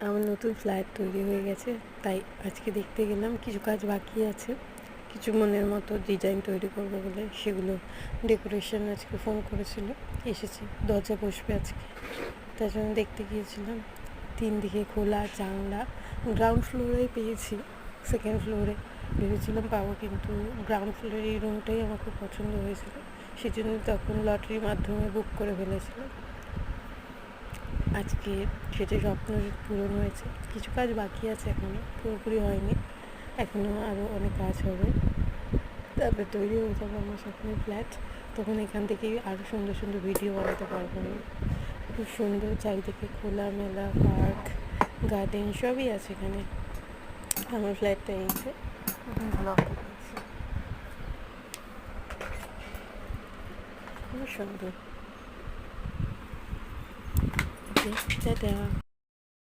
আমার নতুন ফ্ল্যাট তৈরি হয়ে গেছে, তাই আজকে দেখতে গেলাম। কিছু কাজ বাকি আছে, কিছু মনের মতো ডিজাইন তৈরি করবো বলে সেগুলো ডেকোরেশন আজকে ফোন করেছিল, এসেছে, দরজা বসবে আজকে, তার জন্য দেখতে গিয়েছিলাম। 3 দিকে খোলা জানলা, গ্রাউন্ড ফ্লোরেই পেয়েছি। সেকেন্ড ফ্লোরে ভেবেছিলাম পাবো, কিন্তু গ্রাউন্ড ফ্লোরের এই রুমটাই আমার খুব পছন্দ হয়েছিল, সেই জন্য তখন লটারির মাধ্যমে বুক করে ফেলেছিলাম। আজকে সেটা স্বপ্ন পূরণ হয়েছে। কিছু কাজ বাকি আছে, এখনও পুরোপুরি হয়নি, এখনও আরও অনেক কাজ হবে, তারপরে তৈরি হয়ে যাবে আমার স্বপ্নের ফ্ল্যাট। তখন এখান থেকেই আরও সুন্দর সুন্দর ভিডিও বানাতে পারবো আমি। খুব সুন্দর, চারিদিকে খোলামেলা পার্ক, গার্ডেন সবই আছে এখানে। আমার ফ্ল্যাটটা এই যে ব্লক করেছি, খুব সুন্দর। টাটা।